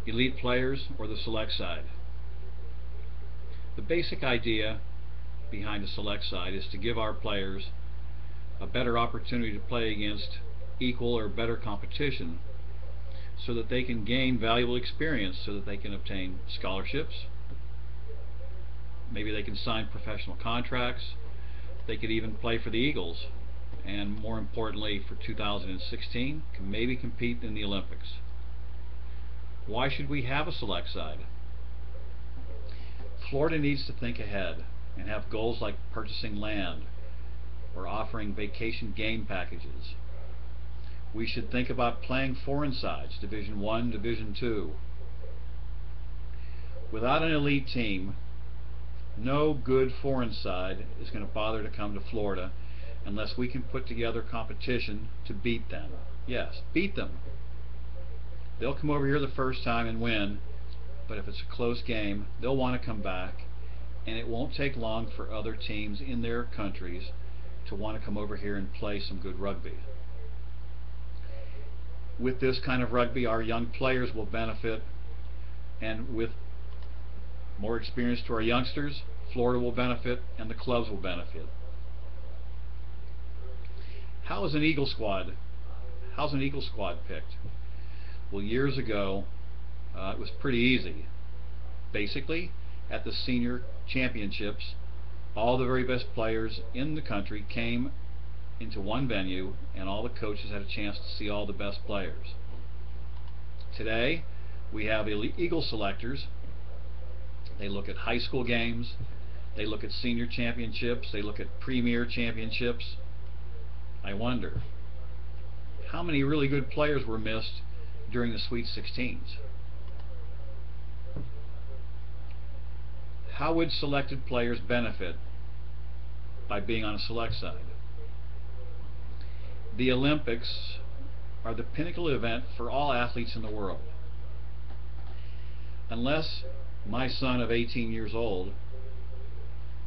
elite players or the select side? The basic idea behind the select side is to give our players a better opportunity to play against equal or better competition so that they can gain valuable experience, so that they can obtain scholarships. Maybe they can sign professional contracts. They could even play for the Eagles, and more importantly for 2016, can maybe compete in the Olympics. Why should we have a select side? Florida needs to think ahead and have goals like purchasing land or offering vacation game packages. We should think about playing foreign sides, Division I, Division II. Without an elite team, no good foreign side is going to bother to come to Florida unless we can put together competition to beat them. Yes, beat them. They'll come over here the first time and win, but if it's a close game, they'll want to come back, and it won't take long for other teams in their countries to want to come over here and play some good rugby. With this kind of rugby, our young players will benefit, and with more experience to our youngsters, Florida will benefit and the clubs will benefit. How's an Eagle squad picked? Well, years ago, it was pretty easy. Basically, at the senior championships, all the very best players in the country came into one venue, and all the coaches had a chance to see all the best players. Today, we have elite Eagle selectors. They look at high school games, they look at senior championships, they look at premier championships. I wonder, how many really good players were missed during the Sweet 16s? How would selected players benefit by being on a select side? The Olympics are the pinnacle event for all athletes in the world. Unless my son of 18 years old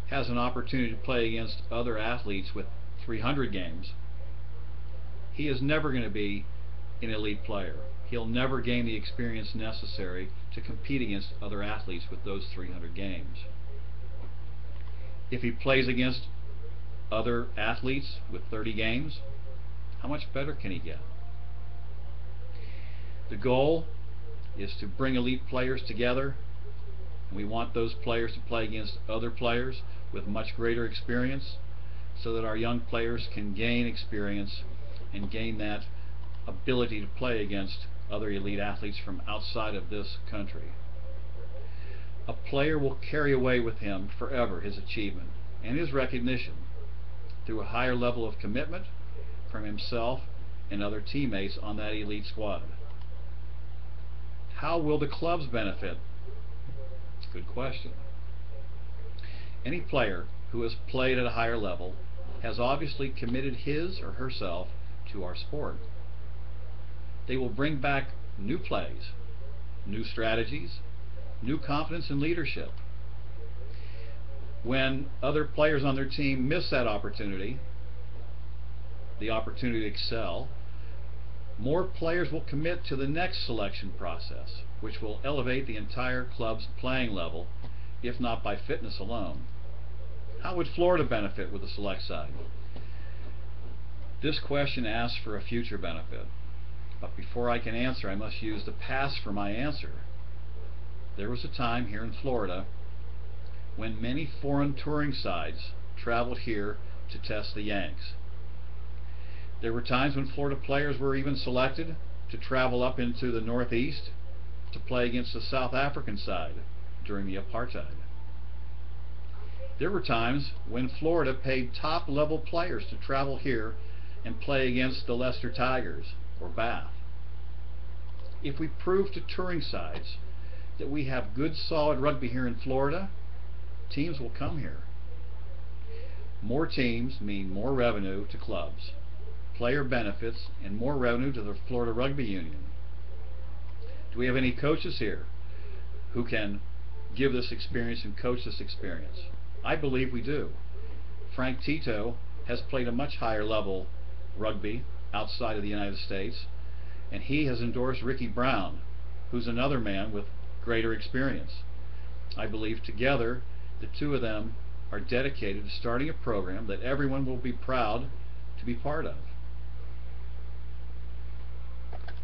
has an opportunity to play against other athletes with 300 games, he is never going to be an elite player. He'll never gain the experience necessary to compete against other athletes with those 300 games. If he plays against other athletes with 30 games, how much better can he get? The goal is to bring elite players together, and we want those players to play against other players with much greater experience so that our young players can gain experience and gain that ability to play against other elite athletes from outside of this country. A player will carry away with him forever his achievement and his recognition through a higher level of commitment from himself and other teammates on that elite squad. How will the clubs benefit? Good question. Any player who has played at a higher level has obviously committed his or herself to our sport. They will bring back new plays, new strategies, new confidence and leadership. When other players on their team miss that opportunity, the opportunity to excel, more players will commit to the next selection process, which will elevate the entire club's playing level, if not by fitness alone. How would Florida benefit with the select side? This question asks for a future benefit, but before I can answer, I must use the past for my answer. There was a time here in Florida when many foreign touring sides traveled here to test the Yanks. There were times when Florida players were even selected to travel up into the Northeast to play against the South African side during the apartheid. There were times when Florida paid top-level players to travel here and play against the Leicester Tigers or Bath. If we prove to touring sides that we have good, solid rugby here in Florida, teams will come here. More teams mean more revenue to clubs, player benefits, and more revenue to the Florida Rugby Union. Do we have any coaches here who can give this experience and coach this experience? I believe we do. Frank Tito has played a much higher level rugby outside of the United States, and he has endorsed Ricky Brown, who's another man with greater experience. I believe together the two of them are dedicated to starting a program that everyone will be proud to be part of.